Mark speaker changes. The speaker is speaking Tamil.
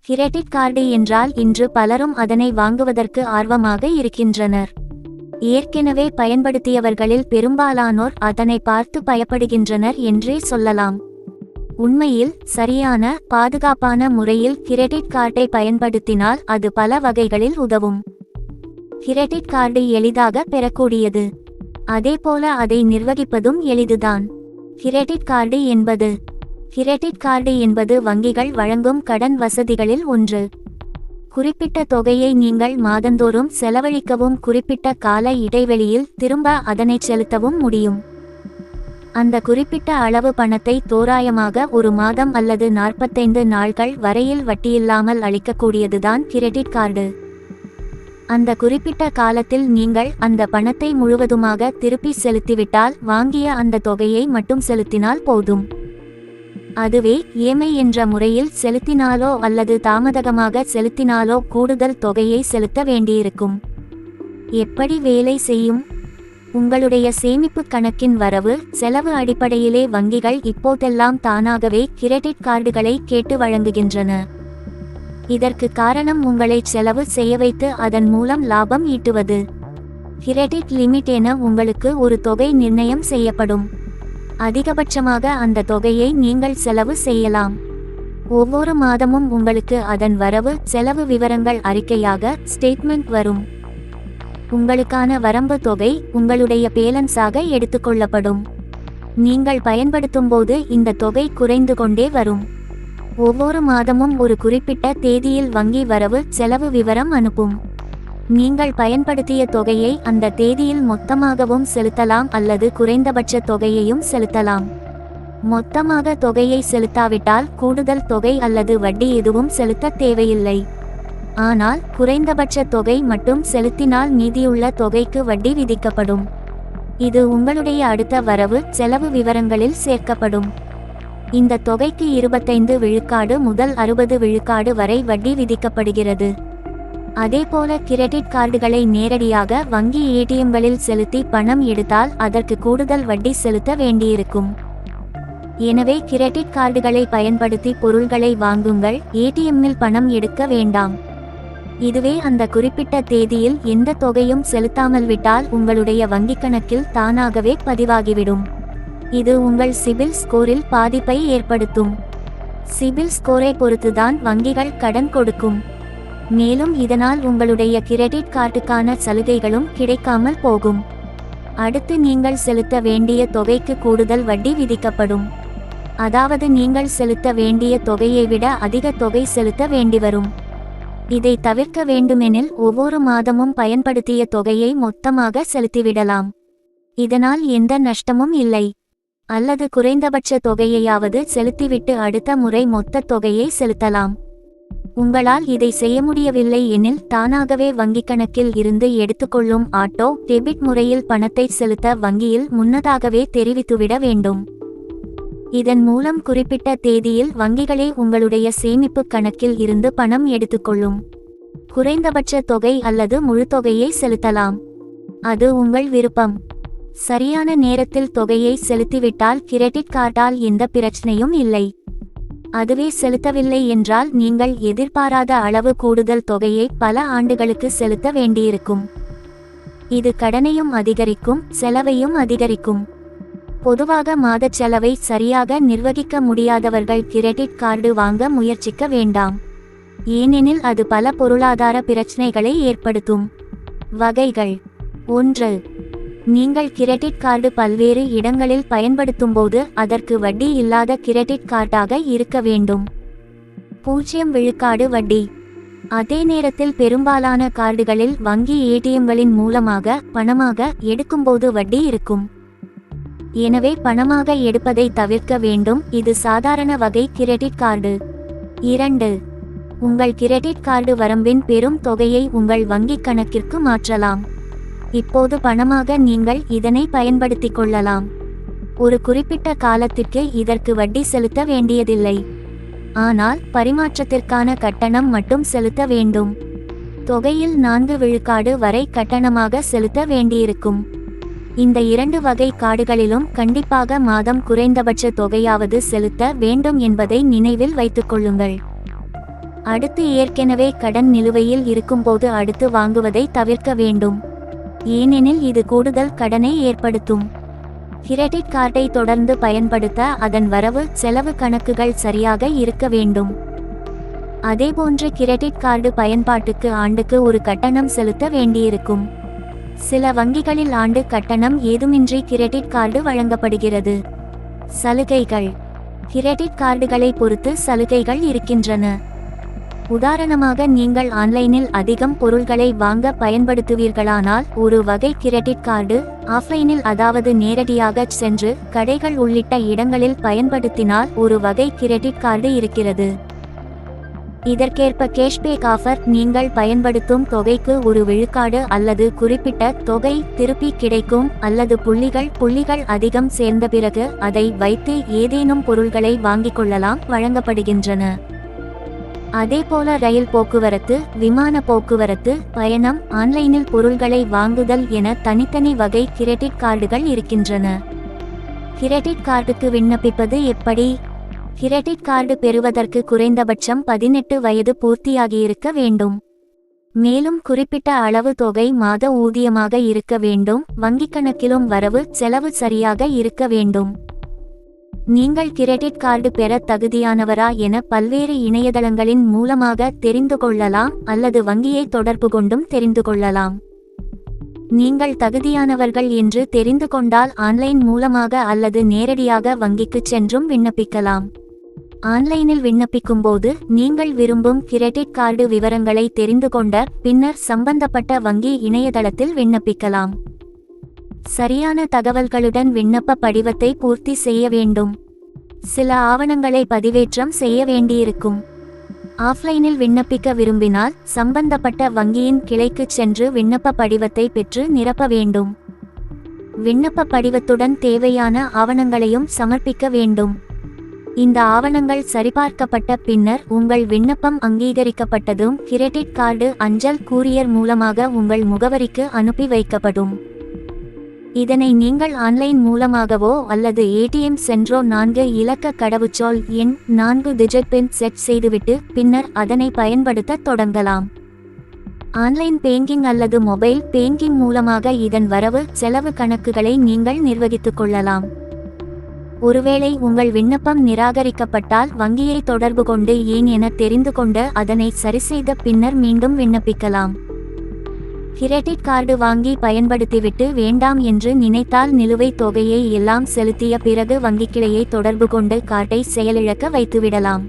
Speaker 1: கிரெடிட் கார்டு என்றால் இன்று பலரும் அதனை வாங்குவதற்கு ஆர்வமாக இருக்கின்றனர். ஏற்கனவே பயன்படுத்தியவர்களில் பெரும்பாலானோர் அதனை பார்த்து பயப்படுகின்றனர் என்றே சொல்லலாம். உண்மையில் சரியான பாதுகாப்பான முறையில் கிரெடிட் கார்டை பயன்படுத்தினால் அது பல வகைகளில் உதவும். கிரெடிட் கார்டு எளிதாக பெறக்கூடியது, அதேபோல அதை நிர்வகிப்பதும் எளிதுதான். கிரெடிட் கார்டு என்பது வங்கிகள் வழங்கும் கடன் வசதிகளில் ஒன்று. குறிப்பிட்ட தொகையை நீங்கள் மாதந்தோறும் செலவழிக்கவும் குறிப்பிட்ட கால இடைவெளியில் திரும்ப அதனை செலுத்தவும் முடியும். அந்த குறிப்பிட்ட அளவு பணத்தை தோராயமாக ஒரு மாதம் அல்லது 45 நாட்கள் வரையில் வட்டியில்லாமல் அளிக்கக்கூடியதுதான் கிரெடிட் கார்டு. அந்த குறிப்பிட்ட காலத்தில் நீங்கள் அந்த பணத்தை முழுவதுமாக திருப்பி செலுத்திவிட்டால் வாங்கிய அந்த தொகையை மட்டும் செலுத்தினால் போதும். அதுவே இஎம்ஐ என்ற முறையில் செலுத்தினாலோ அல்லது தாமதமாக செலுத்தினாலோ கூடுதல் தொகையை செலுத்த வேண்டியிருக்கும். எப்படி வேலை செய்யும்? உங்களுடைய சேமிப்பு கணக்கின் வரவு செலவு அடிப்படையிலே வங்கிகள் இப்போதெல்லாம் தானாகவே கிரெடிட் கார்டுகளை கேட்டு வழங்குகின்றன. இதற்கு காரணம் உங்களை செலவு செய்ய வைத்து அதன் மூலம் லாபம் ஈட்டுவது. கிரெடிட் லிமிட் என உங்களுக்கு ஒரு தொகை நிர்ணயம் செய்யப்படும். அதிகபட்சமாக அந்த தொகையை நீங்கள் செலவு செய்யலாம். ஒவ்வொரு மாதமும் உங்களுக்கு அதன் வரவு செலவு விவரங்கள் அறிக்கையாக ஸ்டேட்மெண்ட் வரும். உங்களுக்கான வரம்பு தொகை உங்களுடைய பேலன்ஸாக எடுத்துக்கொள்ளப்படும். நீங்கள் பயன்படுத்தும் போது இந்த தொகை குறைந்து கொண்டே வரும். ஒவ்வொரு மாதமும் ஒரு குறிப்பிட்ட தேதியில் வங்கி வரவு செலவு விவரம் அனுப்பும். நீங்கள் பயன்படுத்திய தொகையை அந்த தேதியில் மொத்தமாகவும் செலுத்தலாம் அல்லது குறைந்தபட்ச தொகையையும் செலுத்தலாம். மொத்தமாக தொகையை செலுத்தாவிட்டால் கூடுதல் தொகை அல்லது வட்டி எதுவும் செலுத்த தேவையில்லை. ஆனால் குறைந்தபட்ச தொகை மட்டும் செலுத்தினால் மீதியுள்ள தொகைக்கு வட்டி விதிக்கப்படும். இது உங்களுடைய அடுத்த வரவு செலவு விவரங்களில் சேர்க்கப்படும். இந்த தொகைக்கு 25 விழுக்காடு முதல் 60 விழுக்காடு வரை வட்டி விதிக்கப்படுகிறது. அதேபோல கிரெடிட் கார்டுகளை நேரடியாக வங்கி ஏடிஎம்களில் செலுத்தி பணம் எடுத்தால் அதற்கு கூடுதல் வட்டி செலுத்த வேண்டியிருக்கும். எனவே கிரெடிட் கார்டுகளை பயன்படுத்தி பொருள்களை வாங்குங்கள், ஏடிஎம்மில் பணம் எடுக்க வேண்டாம். இதுவே அந்த குறிப்பிட்ட தேதியில் எந்த தொகையும் செலுத்தாமல் விட்டால் உங்களுடைய வங்கிக் கணக்கில் தானாகவே பதிவாகிவிடும். இது உங்கள் சிபில் ஸ்கோரில் பாதிப்பை ஏற்படுத்தும். சிபில் ஸ்கோரை பொறுத்துதான் வங்கிகள் கடன் கொடுக்கும். மேலும் இதனால் உங்களுடைய கிரெடிட் கார்டுக்கான சலுகைகளும் கிடைக்காமல் போகும். அடுத்து நீங்கள் செலுத்த வேண்டிய தொகைக்கு கூடுதல் வட்டி விதிக்கப்படும். அதாவது நீங்கள் செலுத்த வேண்டிய தொகையை விட அதிக தொகை செலுத்த வேண்டிவரும். இதை தவிர்க்க வேண்டுமெனில் ஒவ்வொரு மாதமும் பயன்படுத்திய தொகையை மொத்தமாக செலுத்திவிடலாம். இதனால் எந்த நஷ்டமும் இல்லை. அல்லது குறைந்தபட்ச தொகையையாவது செலுத்திவிட்டு அடுத்த முறை மொத்த தொகையை செலுத்தலாம். உங்களால் இதை செய்ய முடியவில்லை எனில் தானாகவே வங்கிக் கணக்கில் இருந்து எடுத்துக்கொள்ளும் ஆட்டோ டெபிட் முறையில் பணத்தை செலுத்த வங்கியில் முன்னதாகவே தெரிவித்துவிட வேண்டும். இதன் மூலம் குறிப்பிட்ட தேதியில் வங்கிகளே உங்களுடைய சேமிப்பு கணக்கில் இருந்து பணம் எடுத்துக்கொள்ளும். குறைந்தபட்ச தொகை அல்லது முழு தொகையை செலுத்தலாம். அது உங்கள் விருப்பம். சரியான நேரத்தில் தொகையை செலுத்திவிட்டால் கிரெடிட் கார்டால் எந்த பிரச்சனையும் இல்லை. அதுவே செலுத்தவில்லை என்றால் நீங்கள் எதிர்பாராத அளவு கூடுதல் தொகையை பல ஆண்டுகளுக்கு செலுத்த வேண்டியிருக்கும். இது கடனையும் அதிகரிக்கும், செலவையும் அதிகரிக்கும். பொதுவாக மாதச் செலவை சரியாக நிர்வகிக்க முடியாதவர்கள் கிரெடிட் கார்டு வாங்க முயற்சிக்க வேண்டாம். ஏனெனில் அது பல பொருளாதார பிரச்சனைகளை ஏற்படுத்தும். வகைகள். 1. நீங்கள் கிரெடிட் கார்டு பல்வேறு இடங்களில் பயன்படுத்தும்போது அதற்கு வட்டி இல்லாத கிரெடிட் கார்டாக இருக்க வேண்டும். 0 விழுக்காடு வட்டி. அதே நேரத்தில் பெரும்பாலான கார்டுகளில் வங்கி ஏடிஎம்களின் மூலமாக பணமாக எடுக்கும்போது வட்டி இருக்கும். எனவே பணமாக எடுப்பதை தவிர்க்க வேண்டும். இது சாதாரண வகை கிரெடிட் கார்டு. 2. உங்கள் கிரெடிட் கார்டு வரம்பின் பெரும் தொகையை உங்கள் வங்கிக் கணக்கிற்கு மாற்றலாம். இப்போது பணமாக நீங்கள் இதனை பயன்படுத்திக் கொள்ளலாம். ஒரு குறிப்பிட்ட காலத்திற்கு இதற்கு வட்டி செலுத்த வேண்டியதில்லை. ஆனால் பரிமாற்றத்திற்கான கட்டணம் மட்டும் செலுத்த வேண்டும். தொகையில் 4 விழுக்காடு வரை கட்டணமாக செலுத்த வேண்டியிருக்கும். இந்த 2 வகை கார்டுகளிலும் கண்டிப்பாக மாதம் குறைந்தபட்ச தொகையாவது செலுத்த வேண்டும் என்பதை நினைவில் வைத்துக்கொள்ளுங்கள். அடுத்து ஏற்கனவே கடன் நிலுவையில் இருக்கும்போது அடுத்து வாங்குவதை தவிர்க்க வேண்டும். ஏனெனில் இது கூடுதல் கடனை ஏற்படுத்தும். கிரெடிட் கார்டை தொடர்ந்து பயன்படுத்த அதன் வரவு செலவு கணக்குகள் சரியாக இருக்க வேண்டும். அதேபோன்று கிரெடிட் கார்டு பயன்பாட்டுக்கு ஆண்டுக்கு ஒரு கட்டணம் செலுத்த வேண்டியிருக்கும். சில வங்கிகளில் ஆண்டு கட்டணம் ஏதுமின்றி கிரெடிட் கார்டு வழங்கப்படுகிறது. சலுகைகள். கிரெடிட் கார்டுகளை பொறுத்து சலுகைகள் இருக்கின்றன. உதாரணமாக, நீங்கள் ஆன்லைனில் அதிகம் பொருள்களை வாங்க பயன்படுத்துவீர்களானால் ஒரு வகை கிரெடிட் கார்டு, ஆஃப்லைனில் அதாவது நேரடியாக சென்று கடைகள் உள்ளிட்ட இடங்களில் பயன்படுத்தினால் ஒரு வகை கிரெடிட் கார்டு இருக்கிறது. இதற்கேற்ப கேஷ்பேக் ஆஃபர், நீங்கள் பயன்படுத்தும் தொகைக்கு ஒரு விழுக்காடு அல்லது குறிப்பிட்ட தொகை திருப்பி கிடைக்கும், அல்லது புள்ளிகள் அதிகம் சேர்ந்த பிறகு அதை வைத்து ஏதேனும் பொருள்களை வாங்கிக் கொள்ளலாம் வழங்கப்படுகின்றன. அதேபோல ரயில் போக்குவரத்து, விமான போக்குவரத்து, பயணம், ஆன்லைனில் பொருள்களை வாங்குதல் என தனித்தனி வகை கிரெடிட் கார்டுகள் இருக்கின்றன. கிரெடிட் கார்டுக்கு விண்ணப்பிப்பது எப்படி? கிரெடிட் கார்டு பெறுவதற்கு குறைந்தபட்சம் 18 வயது பூர்த்தியாகியிருக்க வேண்டும். மேலும் குறிப்பிட்ட அளவு தொகை மாத ஊதியமாக இருக்க வேண்டும். வங்கிக் கணக்கிலும் வரவு செலவு சரியாக இருக்க வேண்டும். நீங்கள் கிரெடிட் கார்டு பெற தகுதியானவரா என பல்வேறு இணையதளங்களின் மூலமாக தெரிந்து கொள்ளலாம், அல்லது வங்கியை தொடர்பு கொண்டும் தெரிந்து கொள்ளலாம். நீங்கள் தகுதியானவர்கள் என்று தெரிந்து கொண்டால் ஆன்லைன் மூலமாக அல்லது நேரடியாக வங்கிக்கு சென்றும் விண்ணப்பிக்கலாம். ஆன்லைனில் விண்ணப்பிக்கும்போது நீங்கள் விரும்பும் கிரெடிட் கார்டு விவரங்களை தெரிந்து கொண்ட பின்னர் சம்பந்தப்பட்ட வங்கி இணையதளத்தில் விண்ணப்பிக்கலாம். சரியான தகவல்களுடன் விண்ணப்ப படிவத்தை பூர்த்தி செய்ய வேண்டும். சில ஆவணங்களை பதிவேற்றம் செய்ய வேண்டியிருக்கும். ஆஃப்லைனில் விண்ணப்பிக்க விரும்பினால் சம்பந்தப்பட்ட வங்கியின் கிளைக்கு சென்று விண்ணப்ப படிவத்தை பெற்று நிரப்ப வேண்டும். விண்ணப்ப படிவத்துடன் தேவையான ஆவணங்களையும் சமர்ப்பிக்க வேண்டும். இந்த ஆவணங்கள் சரிபார்க்கப்பட்ட பின்னர் உங்கள் விண்ணப்பம் அங்கீகரிக்கப்பட்டதும் கிரெடிட் கார்டு அஞ்சல் கூரியர் மூலமாக உங்கள் முகவரிக்கு அனுப்பி வைக்கப்படும். இதனை நீங்கள் ஆன்லைன் மூலமாகவோ அல்லது ஏடிஎம் சென்றோ 4 இலக்க கடவுச்சொல் எண் 4 டிஜிட் பின் செட் செய்துவிட்டு பின்னர் அதனை பயன்படுத்த தொடங்கலாம். ஆன்லைன் பேங்கிங் அல்லது மொபைல் பேங்கிங் மூலமாக இதன் வரவு செலவு கணக்குகளை நீங்கள் நிர்வகித்துக் கொள்ளலாம். ஒருவேளை உங்கள் விண்ணப்பம் நிராகரிக்கப்பட்டால் வங்கியை தொடர்பு கொண்டு ஏன் என தெரிந்து கொண்டு அதனை சரிசெய்த பின்னர் மீண்டும் விண்ணப்பிக்கலாம். கிரெடிட் கார்டு வாங்கி பயன்படுத்திவிட்டு வேண்டாம் என்று நினைத்தால் நிலுவைத் தொகையை எல்லாம் செலுத்திய பிறகு வங்கிக் கிளையை தொடர்பு கொண்டு கார்டை செயலிழக்க வைத்துவிடலாம்.